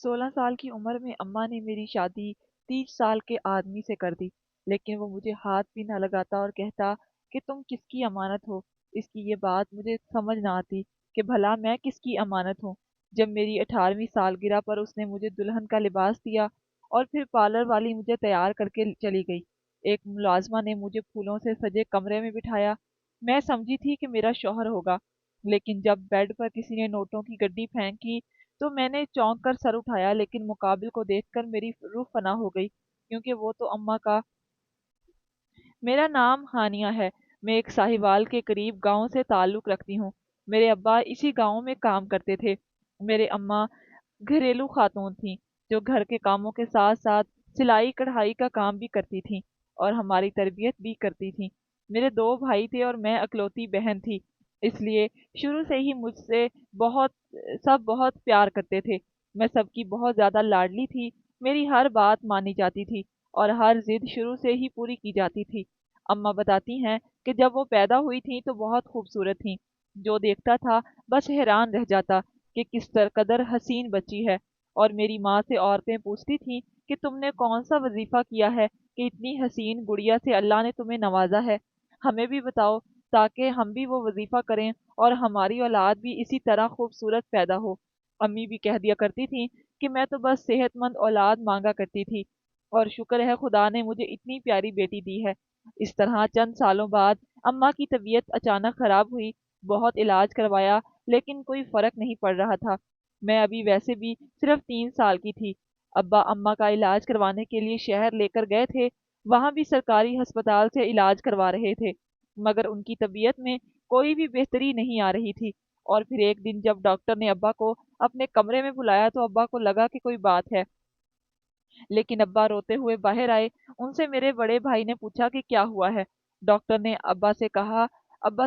16 سال کی عمر میں اماں نے میری شادی 30 سال کے آدمی سے کر دی، لیکن وہ مجھے ہاتھ بھی نہ لگاتا اور کہتا کہ تم کس کی امانت ہو۔ اس کی یہ بات مجھے سمجھ نہ آتی کہ بھلا میں کس کی امانت ہوں۔ جب میری 18ویں سالگرہ پر اس نے مجھے دلہن کا لباس دیا اور پھر پارلر والی مجھے تیار کر کے چلی گئی۔ ایک ملازمہ نے مجھے پھولوں سے سجے کمرے میں بٹھایا۔ میں سمجھی تھی کہ میرا شوہر ہوگا، لیکن جب بیڈ پر کسی نے نوٹوں کی گڈی پھینکی تو میں نے چونک کر سر اٹھایا، لیکن مقابل کو دیکھ کر میری روح فنا ہو گئی، کیونکہ وہ تو اماں کا… میرا نام ہانیہ ہے۔ میں ایک ساہیوال کے قریب گاؤں سے تعلق رکھتی ہوں۔ میرے ابا اسی گاؤں میں کام کرتے تھے۔ میرے اماں گھریلو خاتون تھیں جو گھر کے کاموں کے ساتھ ساتھ سلائی کڑھائی کا کام بھی کرتی تھیں اور ہماری تربیت بھی کرتی تھیں۔ میرے 2 بھائی تھے اور میں اکلوتی بہن تھی، اس لیے شروع سے ہی مجھ سے بہت سب بہت پیار کرتے تھے۔ میں سب کی بہت زیادہ لاڈلی تھی، میری ہر بات مانی جاتی تھی اور ہر ضد شروع سے ہی پوری کی جاتی تھی۔ اماں بتاتی ہیں کہ جب وہ پیدا ہوئی تھیں تو بہت خوبصورت تھیں، جو دیکھتا تھا بس حیران رہ جاتا کہ کس قدر حسین بچی ہے۔ اور میری ماں سے عورتیں پوچھتی تھیں کہ تم نے کون سا وظیفہ کیا ہے کہ اتنی حسین گڑیا سے اللہ نے تمہیں نوازا ہے، ہمیں بھی بتاؤ تاکہ ہم بھی وہ وظیفہ کریں اور ہماری اولاد بھی اسی طرح خوبصورت پیدا ہو۔ امی بھی کہہ دیا کرتی تھیں کہ میں تو بس صحت مند اولاد مانگا کرتی تھی اور شکر ہے خدا نے مجھے اتنی پیاری بیٹی دی ہے۔ اس طرح چند سالوں بعد اماں کی طبیعت اچانک خراب ہوئی۔ بہت علاج کروایا لیکن کوئی فرق نہیں پڑ رہا تھا۔ میں ابھی ویسے بھی صرف 3 سال کی تھی۔ ابا اماں کا علاج کروانے کے لیے شہر لے کر گئے تھے، وہاں بھی سرکاری ہسپتال سے علاج کروا رہے تھے، مگر ان کی طبیعت میں کوئی بھی بہتری نہیں آ رہی تھی۔ اور پھر ایک دن جب ڈاکٹر نے ابا کو اپنے کمرے میں بلایا تو ابا کو لگا کہ کوئی بات ہے، لیکن ابا روتے ہوئے باہر آئے۔ ان سے میرے بڑے بھائی نے پوچھا کہ کیا ہوا ہے۔ ڈاکٹر نے ابا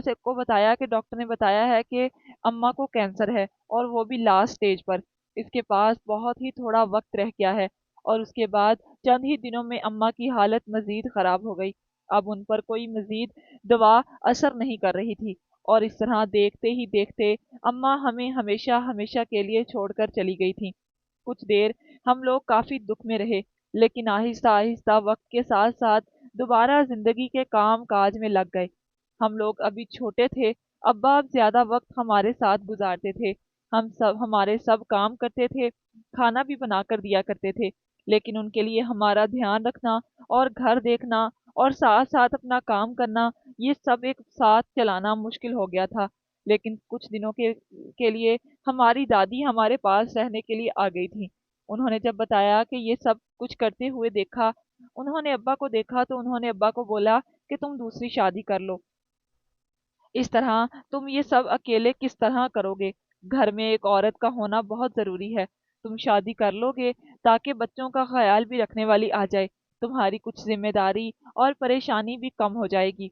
سے کو بتایا کہ ڈاکٹر نے بتایا ہے کہ اماں کو کینسر ہے اور وہ بھی لاسٹ سٹیج پر، اس کے پاس بہت ہی تھوڑا وقت رہ گیا ہے اور اس کے بعد چند ہی دنوں میں اماں کی حالت مزید خراب ہو گئی۔ اب ان پر کوئی مزید دوا اثر نہیں کر رہی تھی اور اس طرح دیکھتے ہی دیکھتے اماں ہمیں ہمیشہ ہمیشہ کے لیے چھوڑ کر چلی گئی تھی۔ کچھ دیر ہم لوگ کافی دکھ میں رہے، لیکن آہستہ آہستہ وقت کے ساتھ ساتھ دوبارہ زندگی کے کام کاج میں لگ گئے۔ ہم لوگ ابھی چھوٹے تھے، ابا اب زیادہ وقت ہمارے ساتھ گزارتے تھے، ہمارے سب کام کرتے تھے، کھانا بھی بنا کر دیا کرتے تھے، لیکن ان کے لیے ہمارا دھیان رکھنا اور گھر دیکھنا اور ساتھ ساتھ اپنا کام کرنا، یہ سب ایک ساتھ چلانا مشکل ہو گیا تھا۔ لیکن کچھ دنوں کے لیے ہماری دادی ہمارے پاس رہنے کے لیے آ گئی تھی۔ انہوں نے جب بتایا کہ یہ سب کچھ کرتے ہوئے دیکھا، انہوں نے ابا کو دیکھا تو انہوں نے ابا کو بولا کہ تم دوسری شادی کر لو، اس طرح تم یہ سب اکیلے کس طرح کرو گے؟ گھر میں ایک عورت کا ہونا بہت ضروری ہے۔ تم شادی کر لو گے تاکہ بچوں کا خیال بھی رکھنے والی آ جائے، تمہاری کچھ ذمہ داری اور پریشانی بھی کم ہو جائے گی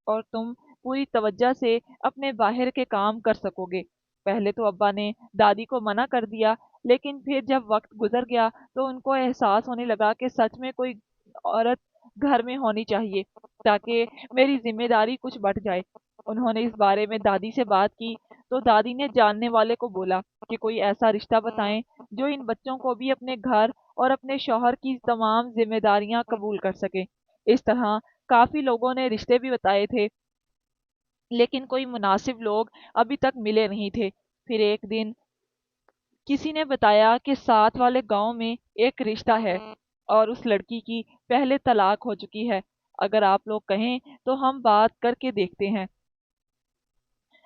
اور تم پوری توجہ سے اپنے باہر کے کام کر سکو گے۔ پہلے تو ابا نے دادی کو منع کر دیا، لیکن پھر جب وقت گزر گیا تو ان کو احساس ہونے لگا کہ سچ میں کوئی عورت گھر میں ہونی چاہیے تاکہ میری ذمہ داری کچھ بڑھ جائے۔ انہوں نے اس بارے میں دادی سے بات کی تو دادی نے جاننے والے کو بولا کہ کوئی ایسا رشتہ بتائیں جو ان بچوں کو بھی اپنے گھر اور اپنے شوہر کی تمام ذمہ داریاں قبول کر سکے۔ اس طرح کافی لوگوں نے رشتے بھی بتائے تھے، لیکن کوئی مناسب لوگ ابھی تک ملے نہیں تھے۔ پھر ایک دن کسی نے بتایا کہ ساتھ والے گاؤں میں ایک رشتہ ہے اور اس لڑکی کی پہلے طلاق ہو چکی ہے، اگر آپ لوگ کہیں تو ہم بات کر کے دیکھتے ہیں۔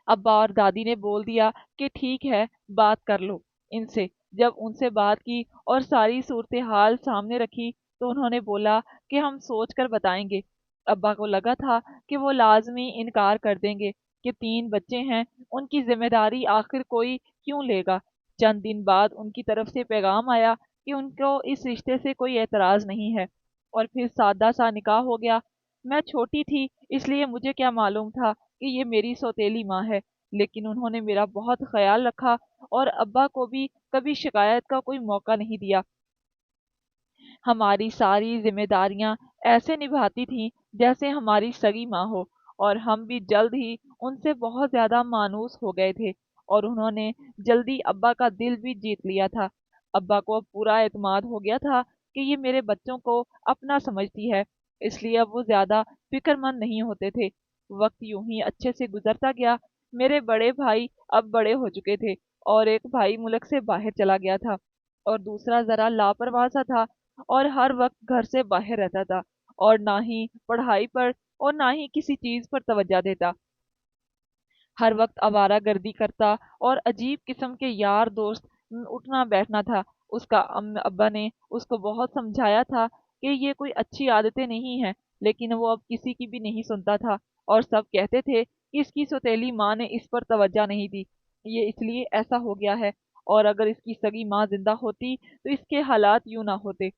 ابا اور دادی نے بول دیا کہ ٹھیک ہے، بات کر لو ان سے۔ جب ان سے بات کی اور ساری صورتحال سامنے رکھی تو انہوں نے بولا کہ ہم سوچ کر بتائیں گے۔ ابا کو لگا تھا کہ وہ لازمی انکار کر دیں گے کہ 3 بچے ہیں، ان کی ذمہ داری آخر کوئی کیوں لے گا۔ چند دن بعد ان کی طرف سے پیغام آیا کہ ان کو اس رشتے سے کوئی اعتراض نہیں ہے اور پھر سادہ سا نکاح ہو گیا۔ میں چھوٹی تھی اس لیے مجھے کیا معلوم تھا کہ یہ میری سوتیلی ماں ہے، لیکن انہوں نے میرا بہت خیال رکھا اور ابا کو بھی کبھی شکایت کا کوئی موقع نہیں دیا۔ ہماری ساری ذمہ داریاں ایسے نبھاتی تھیں جیسے ہماری سگی ماں ہو، اور ہم بھی جلد ہی ان سے بہت زیادہ مانوس ہو گئے تھے اور انہوں نے جلدی ابا کا دل بھی جیت لیا تھا۔ अब्बा को अब पूरा एतमाद हो गया था कि ये मेरे बच्चों को अपना समझती है, इसलिए अब वो ज़्यादा फिक्रमंद नहीं होते थे। वक्त यूं ही अच्छे से गुजरता गया। मेरे बड़े भाई अब बड़े हो चुके थे और एक भाई मुल्क से बाहर चला गया था और दूसरा ज़रा लापरवाह सा था और हर वक्त घर से बाहर रहता था और ना ही पढ़ाई पर और ना ही किसी चीज़ पर तवज्जो देता। हर वक्त आवारागर्दी करता और अजीब किस्म के यार दोस्त उठना बैठना था। उसका अब्बा ने उसको बहुत समझाया था कि ये कोई अच्छी आदतें नहीं हैं, लेकिन वो अब किसी की भी नहीं सुनता था और सब कहते थे कि इसकी सौतेली माँ ने इस पर तवज्जो नहीं दी, ये इसलिए ऐसा हो गया है, और अगर इसकी सगी माँ जिंदा होती तो इसके हालात यूं ना होते।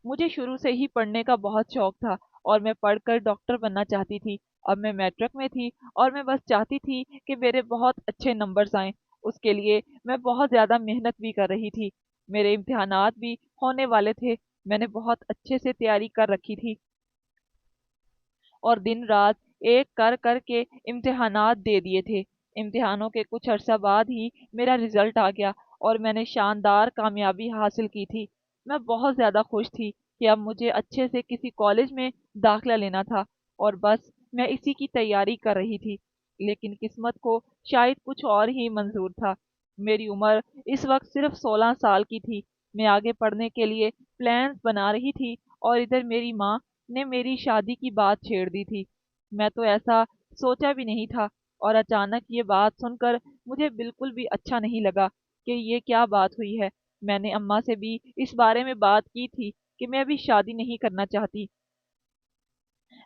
मुझे शुरू से ही पढ़ने का बहुत शौक था और मैं पढ़कर डॉक्टर बनना चाहती थी। अब मैं मैट्रिक में थी और मैं बस चाहती थी कि मेरे बहुत अच्छे नंबर्स आएं। उसके लिए मैं बहुत ज़्यादा मेहनत भी कर रही थी। मेरे इम्तिहानात भी होने वाले थे। मैंने बहुत अच्छे से तैयारी कर रखी थी और दिन रात एक कर कर के इम्तिहानात दे दिए थे। इम्तिहानों के कुछ अरसा बाद ही मेरा रिजल्ट आ गया और मैंने शानदार कामयाबी हासिल की थी। मैं बहुत ज़्यादा खुश थी कि अब मुझे अच्छे से किसी कॉलेज में दाखिला लेना था और बस मैं इसी की तैयारी कर रही थी। लेकिन किस्मत को शायद कुछ और ही मंजूर था। मेरी उम्र इस वक्त सिर्फ 16 साल की थी। मैं आगे पढ़ने के लिए प्लान्स बना रही थी और इधर मेरी माँ ने मेरी शादी की बात छेड़ दी थी। मैं तो ऐसा सोचा भी नहीं था और अचानक ये बात सुनकर मुझे बिल्कुल भी अच्छा नहीं लगा कि ये क्या बात हुई है। मैंने अम्मा से भी इस बारे में बात की थी कि मैं अभी शादी नहीं करना चाहती,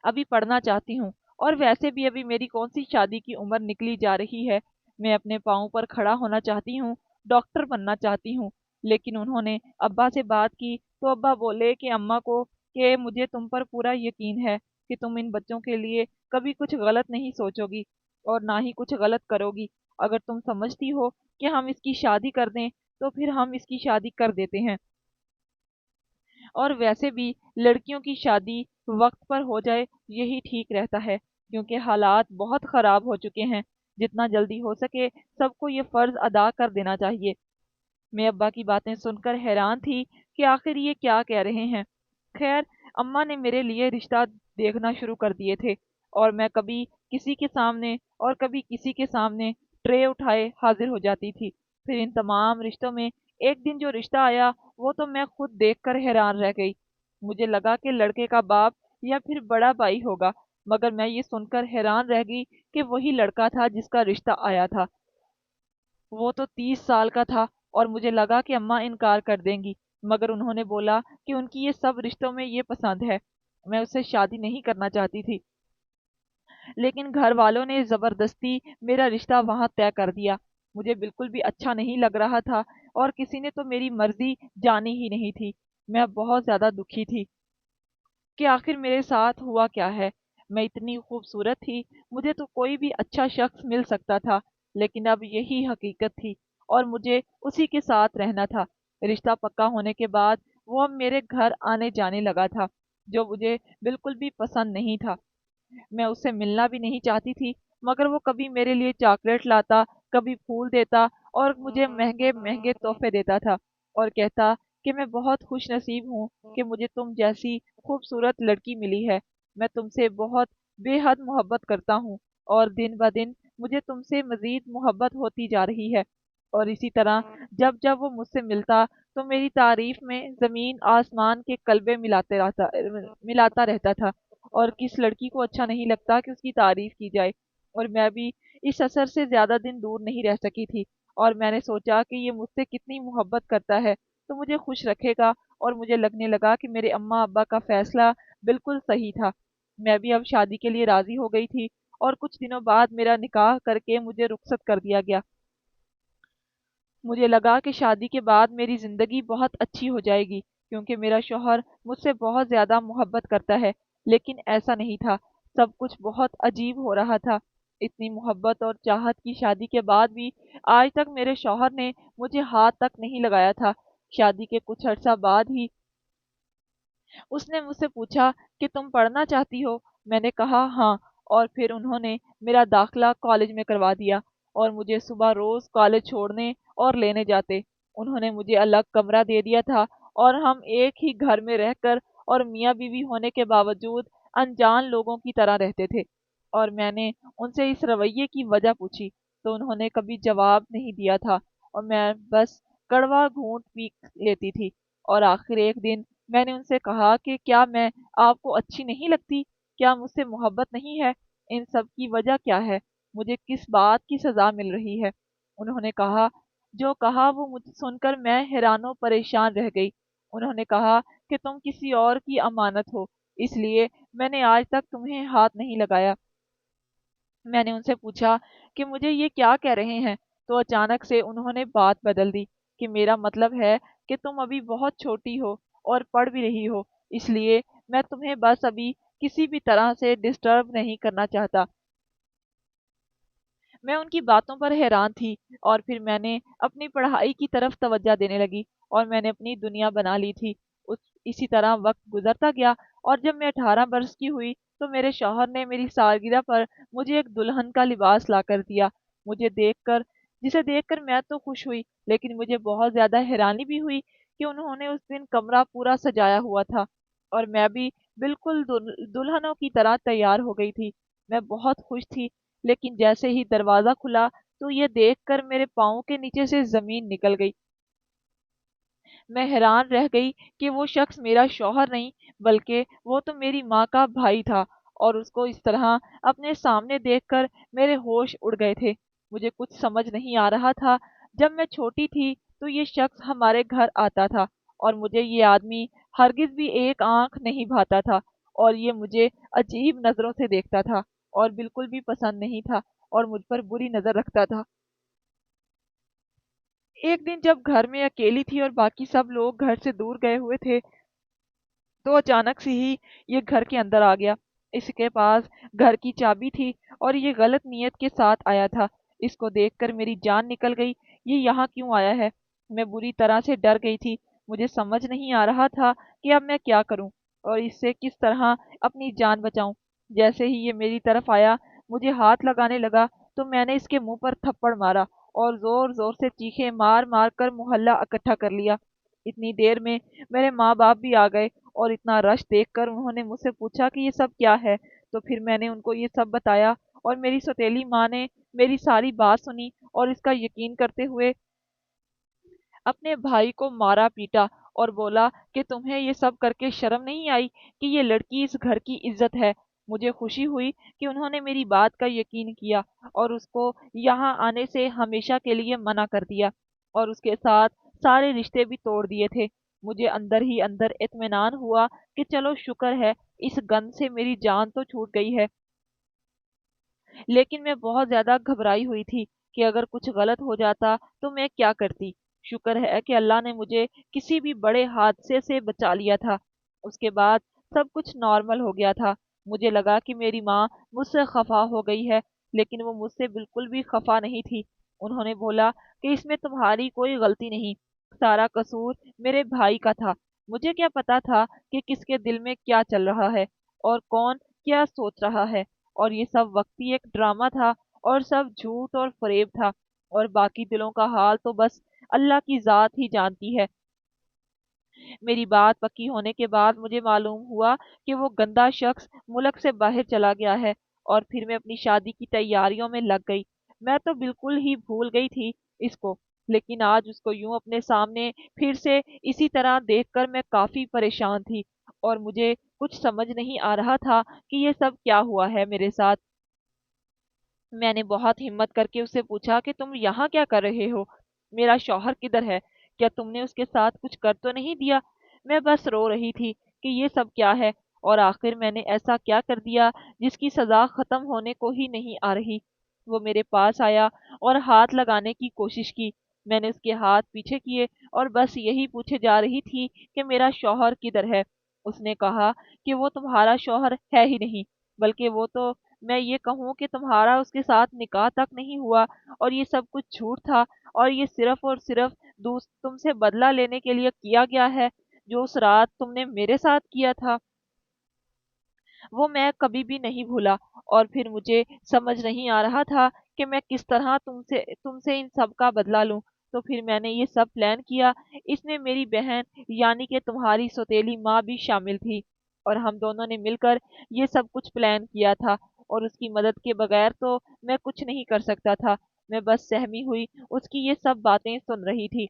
अभी पढ़ना चाहती हूँ, और वैसे भी अभी मेरी कौन सी शादी की उम्र निकली जा रही है। मैं अपने पाँव पर खड़ा होना चाहती हूँ, डॉक्टर बनना चाहती हूँ। लेकिन उन्होंने अब्बा से बात की तो अब्बा बोले कि अम्मा को कि मुझे तुम पर पूरा यकीन है कि तुम इन बच्चों के लिए कभी कुछ गलत नहीं सोचोगी और ना ही कुछ गलत करोगी। अगर तुम समझती हो कि हम इसकी शादी कर दें तो फिर हम इसकी शादी कर देते हैं, और वैसे भी लड़कियों की शादी वक्त पर हो जाए यही ठीक रहता है, क्योंकि हालात बहुत ख़राब हो चुके हैं। जितना जल्दी हो सके सबको ये फ़र्ज़ अदा कर देना चाहिए। मैं अब्बा की बातें सुनकर हैरान थी कि आखिर ये क्या कह रहे हैं। खैर, अम्मा ने मेरे लिए रिश्ता देखना शुरू कर दिए थे और मैं कभी किसी के सामने और कभी किसी के सामने ट्रे उठाए हाजिर हो जाती थी। फिर इन तमाम रिश्तों में एक दिन जो रिश्ता आया वो तो मैं खुद देखकर हैरान रह गई। मुझे लगा कि लड़के का बाप या फिर बड़ा भाई होगा, मगर मैं ये सुनकर हैरान रह गई कि वही लड़का था जिसका रिश्ता आया था। वो तो 30 साल का था और मुझे लगा कि अम्मा इनकार कर देंगी, मगर उन्होंने बोला कि उनकी ये सब रिश्तों में ये पसंद है। मैं उससे शादी नहीं करना चाहती थी, लेकिन घर वालों ने ज़बरदस्ती मेरा रिश्ता वहाँ तय कर दिया। मुझे बिल्कुल भी अच्छा नहीं लग रहा था और किसी ने तो मेरी मर्जी जानी ही नहीं थी। मैं बहुत ज़्यादा दुखी थी कि आखिर मेरे साथ हुआ क्या है। मैं इतनी खूबसूरत थी, मुझे तो कोई भी अच्छा शख्स मिल सकता था, लेकिन अब यही हकीकत थी और मुझे उसी के साथ रहना था। रिश्ता पक्का होने के बाद वो अब मेरे घर आने जाने लगा था, जो मुझे बिल्कुल भी पसंद नहीं था। मैं उससे मिलना भी नहीं चाहती थी, मगर वो कभी मेरे लिए चॉकलेट लाता, कभी फूल देता और मुझे महंगे महंगे तोहफे देता था और कहता कि मैं बहुत खुश नसीब हूँ कि मुझे तुम जैसी खूबसूरत लड़की मिली है। मैं तुमसे बहुत बेहद मोहब्बत करता हूँ और दिन ब दिन मुझे तुमसे मज़ीद मोहब्बत होती जा रही है। और इसी तरह जब जब वो मुझसे मिलता तो मेरी तारीफ में ज़मीन आसमान के कलबे मिलाता रहता था। और किस लड़की को अच्छा नहीं लगता कि उसकी तारीफ की जाए। और मैं भी इस असर से ज़्यादा दिन दूर नहीं रह सकी थी और मैंने सोचा कि ये मुझसे कितनी मोहब्बत करता है तो मुझे खुश रखेगा, और मुझे लगने लगा कि मेरे अम्मा अब्बा का फैसला बिल्कुल सही था। मैं भी अब शादी के लिए राज़ी हो गई थी और कुछ दिनों बाद मेरा निकाह करके मुझे रुखसत कर दिया गया। मुझे लगा कि शादी के बाद मेरी ज़िंदगी बहुत अच्छी हो जाएगी क्योंकि मेरा शौहर मुझसे बहुत ज़्यादा मोहब्बत करता है, लेकिन ऐसा नहीं था। सब कुछ बहुत अजीब हो रहा था। इतनी मोहब्बत और चाहत की शादी के बाद भी आज तक मेरे शौहर ने मुझे हाथ तक नहीं लगाया था। शादी के कुछ अर्सा बाद ही उसने मुझसे पूछा कि तुम पढ़ना चाहती हो। मैंने कहा हाँ, और फिर उन्होंने मेरा दाखिला कॉलेज में करवा दिया और मुझे सुबह रोज़ कॉलेज छोड़ने और लेने जाते। انہوں نے مجھے الگ کمرہ دے دیا تھا اور ہم ایک ہی گھر میں رہ کر اور میاں بیوی ہونے کے باوجود انجان لوگوں کی طرح رہتے تھے۔ اور میں نے ان سے اس رویے کی وجہ پوچھی تو انہوں نے کبھی جواب نہیں دیا تھا، اور میں بس کڑوا گھونٹ پی لیتی تھی۔ اور آخر ایک دن میں نے ان سے کہا کہ کیا میں آپ کو اچھی نہیں لگتی؟ کیا مجھ سے محبت نہیں ہے؟ ان سب کی وجہ کیا ہے؟ مجھے کس بات کی سزا مل رہی ہے؟ انہوں نے کہا، جو کہا وہ مجھ سن کر میں حیران و پریشان رہ گئی۔ انہوں نے کہا کہ تم کسی اور کی امانت ہو، اس لیے میں نے آج تک تمہیں ہاتھ نہیں لگایا۔ میں نے ان سے پوچھا کہ مجھے یہ کیا کہہ رہے ہیں، تو اچانک سے انہوں نے بات بدل دی کہ میرا مطلب ہے کہ تم ابھی بہت چھوٹی ہو اور پڑھ بھی رہی ہو، اس لیے میں تمہیں بس ابھی کسی بھی طرح سے ڈسٹرب نہیں کرنا چاہتا۔ میں ان کی باتوں پر حیران تھی، اور پھر میں نے اپنی پڑھائی کی طرف توجہ دینے لگی اور میں نے اپنی دنیا بنا لی تھی۔ اسی طرح وقت گزرتا گیا، اور جب میں 18 برس کی ہوئی تو میرے شوہر نے میری سالگرہ پر مجھے ایک دلہن کا لباس لا کر دیا۔ مجھے دیکھ کر جسے دیکھ کر میں تو خوش ہوئی، لیکن مجھے بہت زیادہ حیرانی بھی ہوئی کہ انہوں نے اس دن کمرہ پورا سجایا ہوا تھا، اور میں بھی بالکل دلہنوں کی طرح تیار ہو گئی تھی۔ میں بہت خوش تھی، لیکن جیسے ہی دروازہ کھلا تو یہ دیکھ کر میرے پاؤں کے نیچے سے زمین نکل گئی۔ میں حیران رہ گئی کہ وہ شخص میرا شوہر نہیں، بلکہ وہ تو میری ماں کا بھائی تھا، اور اس کو اس طرح اپنے سامنے دیکھ کر میرے ہوش اڑ گئے تھے۔ مجھے کچھ سمجھ نہیں آ رہا تھا۔ جب میں چھوٹی تھی تو یہ شخص ہمارے گھر آتا تھا، اور مجھے یہ آدمی ہرگز بھی ایک آنکھ نہیں بھاتا تھا، اور یہ مجھے عجیب نظروں سے دیکھتا تھا اور بالکل بھی پسند نہیں تھا، اور مجھ پر بری نظر رکھتا تھا۔ ایک دن جب گھر میں اکیلی تھی اور باقی سب لوگ گھر سے دور گئے ہوئے تھے، تو اچانک سے ہی یہ گھر کے اندر آ گیا۔ اس کے پاس گھر کی چابی تھی، اور یہ غلط نیت کے ساتھ آیا تھا۔ اس کو دیکھ کر میری جان نکل گئی۔ یہ یہاں کیوں آیا ہے؟ میں بری طرح سے ڈر گئی تھی۔ مجھے سمجھ نہیں آ رہا تھا کہ اب میں کیا کروں اور اس سے کس طرح اپنی جان بچاؤں۔ جیسے ہی یہ میری طرف آیا، مجھے ہاتھ لگانے لگا، تو میں نے اس کے منہ پر تھپڑ مارا اور زور زور سے چیخیں مار مار کر محلہ اکٹھا کر لیا۔ اتنی دیر میں میرے ماں باپ بھی آ گئے، اور اتنا رش دیکھ کر انہوں نے مجھ سے پوچھا کہ یہ سب کیا ہے۔ تو پھر میں نے ان کو یہ سب بتایا، اور میری سوتیلی ماں نے میری ساری بات سنی اور اس کا یقین کرتے ہوئے اپنے بھائی کو مارا پیٹا اور بولا کہ تمہیں یہ سب کر کے شرم نہیں آئی کہ یہ لڑکی اس گھر کی عزت ہے۔ مجھے خوشی ہوئی کہ انہوں نے میری بات کا یقین کیا اور اس کو یہاں آنے سے ہمیشہ کے لیے منع کر دیا، اور اس کے ساتھ سارے رشتے بھی توڑ دیے تھے۔ مجھے اندر ہی اندر اطمینان ہوا کہ چلو شکر ہے، اس گند سے میری جان تو چھوٹ گئی ہے۔ لیکن میں بہت زیادہ گھبرائی ہوئی تھی کہ اگر کچھ غلط ہو جاتا تو میں کیا کرتی۔ شکر ہے کہ اللہ نے مجھے کسی بھی بڑے حادثے سے بچا لیا تھا۔ اس کے بعد سب کچھ نارمل ہو گیا تھا۔ مجھے لگا کہ میری ماں مجھ سے خفا ہو گئی ہے، لیکن وہ مجھ سے بالکل بھی خفا نہیں تھی۔ انہوں نے بولا کہ اس میں تمہاری کوئی غلطی نہیں، سارا قصور میرے بھائی کا تھا۔ مجھے کیا پتا تھا کہ کس کے دل میں کیا چل رہا ہے اور کون کیا سوچ رہا ہے، اور یہ سب وقتی ایک ڈرامہ تھا، اور سب جھوٹ اور فریب تھا، اور باقی دلوں کا حال تو بس اللہ کی ذات ہی جانتی ہے۔ میری بات پکی ہونے کے بعد مجھے معلوم ہوا کہ وہ گندا شخص ملک سے باہر چلا گیا ہے، اور پھر میں اپنی شادی کی تیاریوں میں لگ گئی۔ میں تو بالکل ہی بھول گئی تھی اس کو، لیکن آج اس کو یوں اپنے سامنے پھر سے اسی طرح دیکھ کر میں کافی پریشان تھی، اور مجھے کچھ سمجھ نہیں آ رہا تھا کہ یہ سب کیا ہوا ہے میرے ساتھ۔ میں نے بہت ہمت کر کے اس سے پوچھا کہ تم یہاں کیا کر رہے ہو؟ میرا شوہر کدھر ہے؟ کیا تم نے اس کے ساتھ کچھ کر تو نہیں دیا؟ میں بس رو رہی تھی کہ یہ سب کیا ہے، اور آخر میں نے ایسا کیا کر دیا جس کی سزا ختم ہونے کو ہی نہیں آ رہی۔ وہ میرے پاس آیا اور ہاتھ لگانے کی کوشش کی۔ میں نے اس کے ہاتھ پیچھے کیے اور بس یہی پوچھے جا رہی تھی کہ میرا شوہر کدھر ہے۔ اس نے کہا کہ وہ تمہارا شوہر ہے ہی نہیں، بلکہ وہ تو، میں یہ کہوں کہ تمہارا اس کے ساتھ نکاح تک نہیں ہوا، اور یہ سب کچھ جھوٹ تھا، اور یہ صرف اور صرف تم سے بدلہ لینے کے لیے کیا گیا ہے، جو اس رات تم نے میرے ساتھ کیا تھا وہ میں کبھی بھی نہیں بھولا۔ اور پھر مجھے سمجھ نہیں آ رہا تھا کہ میں کس طرح تم سے ان سب کا بدلہ لوں۔ तो फिर मैंने ये सब प्लान किया। इसमें मेरी बहन यानी कि तुम्हारी सौतेली माँ भी शामिल थी, और हम दोनों ने मिलकर ये सब कुछ प्लान किया था, और उसकी मदद के बगैर तो मैं कुछ नहीं कर सकता था। मैं बस सहमी हुई उसकी ये सब बातें सुन रही थी।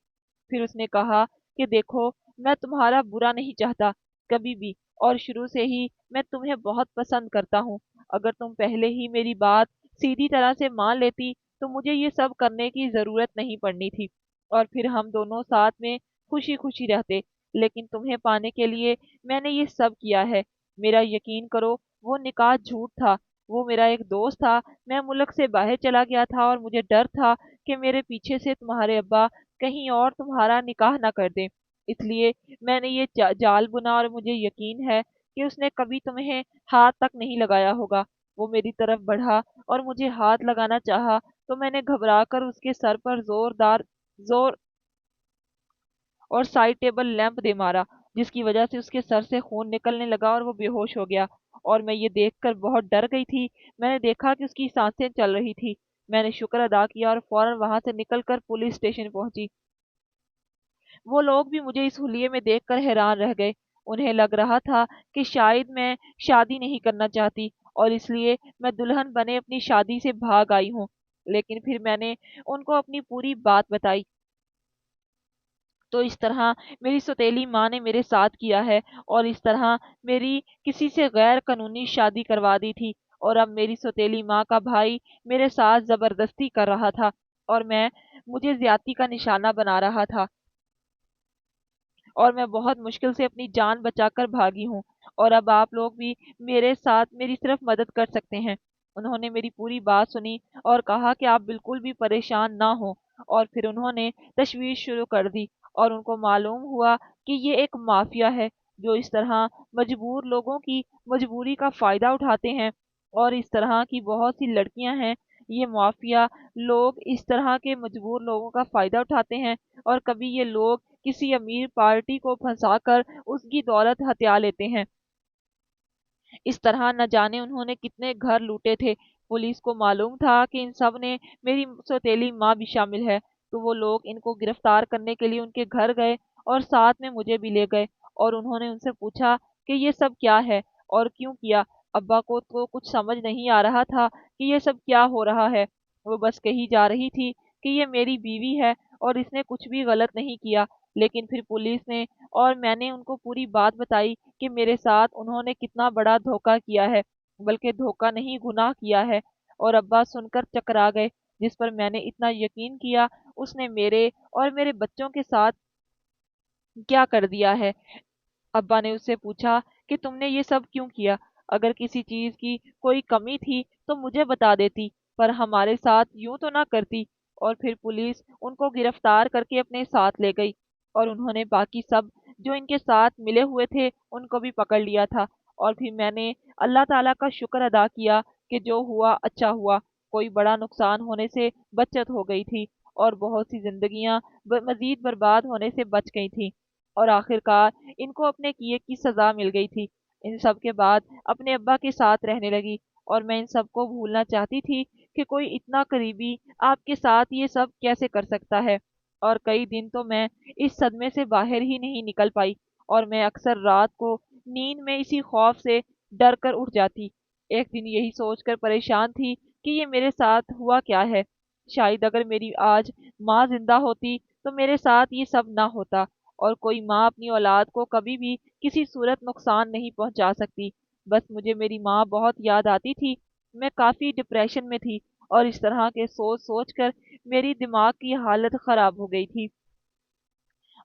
फिर उसने कहा कि देखो, मैं तुम्हारा बुरा नहीं चाहता कभी भी, और शुरू से ही मैं तुम्हें बहुत पसंद करता हूँ। अगर तुम पहले ही मेरी बात सीधी तरह से मान लेती तो मुझे ये सब करने की ज़रूरत नहीं पड़नी थी, और फिर हम दोनों साथ में खुशी खुशी रहते। लेकिन तुम्हें पाने के लिए मैंने ये सब किया है। मेरा यकीन करो, वो निकाह झूठ था। वो मेरा एक दोस्त था। मैं मुल्क से बाहर चला गया था और मुझे डर था कि मेरे पीछे से तुम्हारे अब्बा कहीं और तुम्हारा निकाह ना कर दें। इसलिए मैंने ये जाल बुना, और मुझे यकीन है कि उसने कभी तुम्हें हाथ तक नहीं लगाया होगा। वो मेरी तरफ बढ़ा और मुझे हाथ लगाना चाहा, तो मैंने घबराकर उसके सर पर जोर और साइड टेबल लैंप दे मारा, जिसकी वजह से उसके सर से खून निकलने लगा और वो बेहोश हो गया। और मैं ये देखकर बहुत डर गई थी। मैंने देखा कि उसकी सांसें चल रही थी। मैंने शुक्र अदा किया और फौरन वहां से निकलकर पुलिस स्टेशन पहुंची। वो लोग भी मुझे इस हुलिये में देखकर हैरान रह गए। उन्हें लग रहा था कि शायद मैं शादी नहीं करना चाहती, और इसलिए मैं दुल्हन बने अपनी शादी से भाग आई हूँ। लेकिन फिर मैंने उनको अपनी पूरी बात बताई। तो इस तरह मेरी सौतेली माँ ने मेरे साथ किया है, और इस तरह मेरी किसी से गैर कानूनी शादी करवा दी थी। और अब मेरी सौतेली माँ का भाई मेरे साथ जबरदस्ती कर रहा था, और मैं मुझे ज्यादती का निशाना बना रहा था, और मैं बहुत मुश्किल से अपनी जान बचाकर भागी हूँ। और अब आप लोग भी मेरे साथ मेरी सिर्फ मदद कर सकते हैं। उन्होंने मेरी पूरी बात सुनी और कहा कि आप बिल्कुल भी परेशान ना हो। और फिर उन्होंने तशवीश शुरू कर दी, और उनको मालूम हुआ कि ये एक माफिया है जो इस तरह मजबूर लोगों की मजबूरी का फायदा उठाते हैं। और इस तरह की बहुत सी लड़कियां हैं। ये माफिया लोग इस तरह के मजबूर लोगों का फायदा उठाते हैं, और कभी ये लोग किसी अमीर पार्टी को फंसाकर उसकी दौलत हथिया लेते हैं। इस तरह न जाने उन्होंने कितने घर लूटे थे। पुलिस को मालूम था कि इन सब ने मेरी सौतेली माँ भी शामिल है। तो वो लोग इनको गिरफ्तार करने के लिए उनके घर गए, और साथ में मुझे भी ले गए। और उन्होंने उनसे पूछा कि ये सब क्या है और क्यों किया। अब्बा को तो कुछ समझ नहीं आ रहा था कि ये सब क्या हो रहा है। वो बस कही जा रही थी कि ये मेरी बीवी है और इसने कुछ भी गलत नहीं किया। लेकिन फिर पुलिस ने और मैंने उनको पूरी बात बताई कि मेरे साथ उन्होंने कितना बड़ा धोखा किया है, बल्कि धोखा नहीं गुनाह किया है। और अब्बा सुनकर चकरा गए। जिस पर मैंने इतना यकीन किया, उसने मेरे और मेरे बच्चों के साथ क्या कर दिया है। अब्बा ने उससे पूछा कि तुमने ये सब क्यों किया। अगर किसी चीज की कोई कमी थी तो मुझे बता देती, पर हमारे साथ यूं तो ना करती। और फिर पुलिस उनको गिरफ्तार करके अपने साथ ले गई, और उन्होंने बाकी सब जो इनके साथ मिले हुए थे उनको भी पकड़ लिया था। और फिर मैंने अल्लाह ताला का शुक्र अदा किया कि जो हुआ अच्छा हुआ। कोई बड़ा नुकसान होने से बचत हो गई थी, और बहुत सी जिंदगियां मजीद बर्बाद होने से बच गई थी। और आखिरकार इनको अपने किए की सजा मिल गई थी। इन सब के बाद अपने अब्बा के साथ रहने लगी, और मैं इन सबको भूलना चाहती थी कि कोई इतना करीबी आपके साथ ये सब कैसे कर सकता है। और कई दिन तो मैं इस सदमे से बाहर ही नहीं निकल पाई, और मैं अक्सर रात को नींद में इसी खौफ से डर कर उठ जाती। एक दिन यही सोचकर परेशान थी कि ये मेरे साथ हुआ क्या है। शायद अगर मेरी आज माँ जिंदा होती तो मेरे साथ ये सब ना होता। और कोई माँ अपनी औलाद को कभी भी किसी सूरत नुकसान नहीं पहुंचा सकती। बस मुझे मेरी माँ बहुत याद आती थी। मैं काफी डिप्रेशन में थी, और इस तरह के सोच सोच कर मेरी दिमाग की हालत खराब हो गई थी।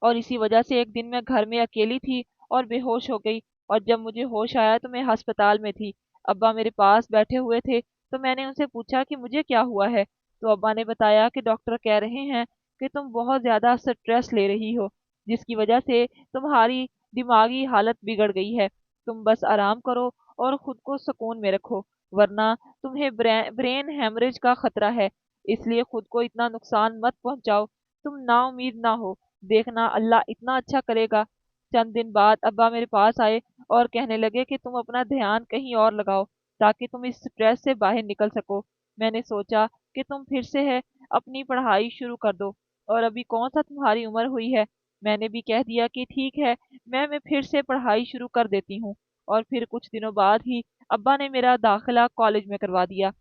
और इसी वजह से एक दिन मैं घर में अकेली थी और बेहोश हो गई। और जब मुझे होश आया तो मैं अस्पताल में थी। अब्बा मेरे पास बैठे हुए थे, तो मैंने उनसे पूछा कि मुझे क्या हुआ है। तो अब्बा ने बताया कि डॉक्टर कह रहे हैं कि तुम बहुत ज्यादा स्ट्रेस ले रही हो, जिसकी वजह से तुम्हारी दिमागी हालत बिगड़ गई है। तुम बस आराम करो और खुद को सुकून में रखो, वरना तुम्हें ब्रेन हेमरेज का खतरा है। इसलिए खुद को इतना नुकसान मत पहुंचाओ। तुम नाउमीद ना हो, देखना अल्लाह इतना अच्छा करेगा। चंद दिन बाद अब्बा मेरे पास आए और कहने लगे कि तुम अपना ध्यान कहीं और लगाओ, ताकि तुम इस स्ट्रेस से बाहर निकल सको। मैंने सोचा कि तुम फिर से है अपनी पढ़ाई शुरू कर दो। और अभी कौन सा तुम्हारी उम्र हुई है। मैंने भी कह दिया कि ठीक है, मैं फिर से पढ़ाई शुरू कर देती हूँ। और फिर कुछ दिनों बाद ही अब्बा ने मेरा दाखिला कॉलेज में करवा दिया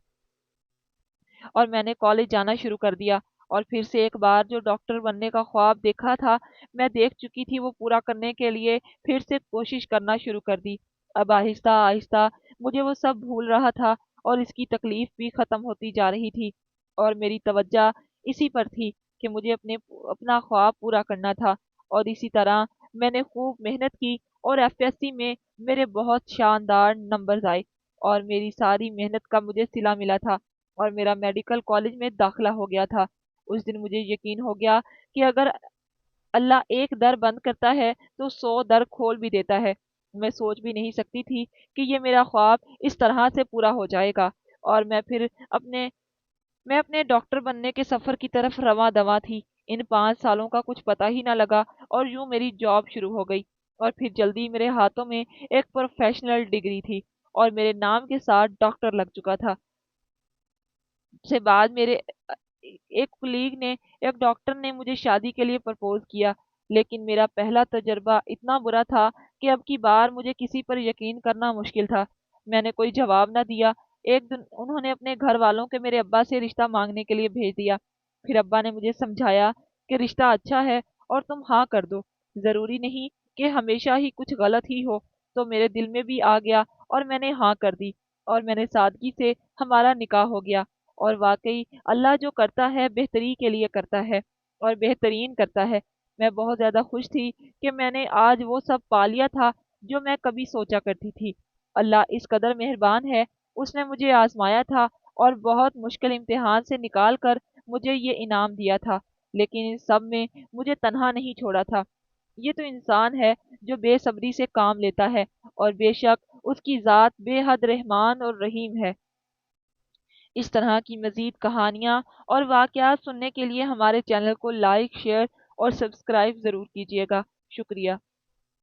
और मैंने कॉलेज जाना शुरू कर दिया। और फिर से एक बार जो डॉक्टर बनने का ख्वाब देखा था, मैं देख चुकी थी, वो पूरा करने के लिए फिर से कोशिश करना शुरू कर दी। अब आहिस्ता आहिस्ता मुझे वो सब भूल रहा था और इसकी तकलीफ भी खत्म होती जा रही थी। और मेरी तवज्जो इसी पर थी कि मुझे अपना ख्वाब पूरा करना था। और इसी तरह मैंने खूब मेहनत की और एफएससी में मेरे बहुत शानदार नंबर्स आए और मेरी सारी मेहनत का मुझे सिला मिला था और मेरा मेडिकल कॉलेज में दाखिला हो गया था। उस दिन मुझे यकीन हो गया कि अगर अल्लाह एक दर बंद करता है तो 100 दर खोल भी देता है। मैं सोच भी नहीं सकती थी कि ये मेरा ख्वाब इस तरह से पूरा हो जाएगा। और मैं अपने डॉक्टर बनने के सफर की तरफ रवां दवा थी। इन 5 सालों का कुछ पता ही ना लगा और यूं मेरी जॉब शुरू हो गई। और फिर जल्दी मेरे हाथों में एक प्रोफेशनल डिग्री थी और मेरे नाम के साथ डॉक्टर लग चुका था। से बाद मेरे एक कुलीग ने एक डॉक्टर ने मुझे शादी के लिए प्रपोज किया। लेकिन मेरा पहला तजर्बा इतना बुरा था कि अब की बार मुझे किसी पर यकीन करना मुश्किल था। मैंने कोई जवाब ना दिया। एक दिन उन्होंने अपने घर वालों के मेरे अब्बा से रिश्ता मांगने के लिए भेज दिया। फिर अब्बा ने मुझे समझाया कि रिश्ता अच्छा है और तुम हाँ कर दो, जरूरी नहीं कि हमेशा ही कुछ गलत ही हो। तो मेरे दिल में भी आ गया और मैंने हाँ कर दी और मैंने सादगी से हमारा निकाह हो गया। और वाकई अल्लाह जो करता है बेहतरी के लिए करता है और बेहतरीन करता है। मैं बहुत ज़्यादा खुश थी कि मैंने आज वो सब पा लिया था जो मैं कभी सोचा करती थी। अल्लाह इस कदर मेहरबान है, उसने मुझे आजमाया था और बहुत मुश्किल इम्तिहान से निकाल कर मुझे ये इनाम दिया था। लेकिन इस सब में मुझे तन्हा नहीं छोड़ा था। ये तो इंसान है जो बेसब्री से काम लेता है और बेशक उसकी ज़ात बेहद रहमान और रहीम है। इस तरह की मज़ीद कहानियाँ और वाक़यात सुनने के लिए हमारे चैनल को लाइक शेयर और सब्सक्राइब ज़रूर कीजिएगा। शुक्रिया।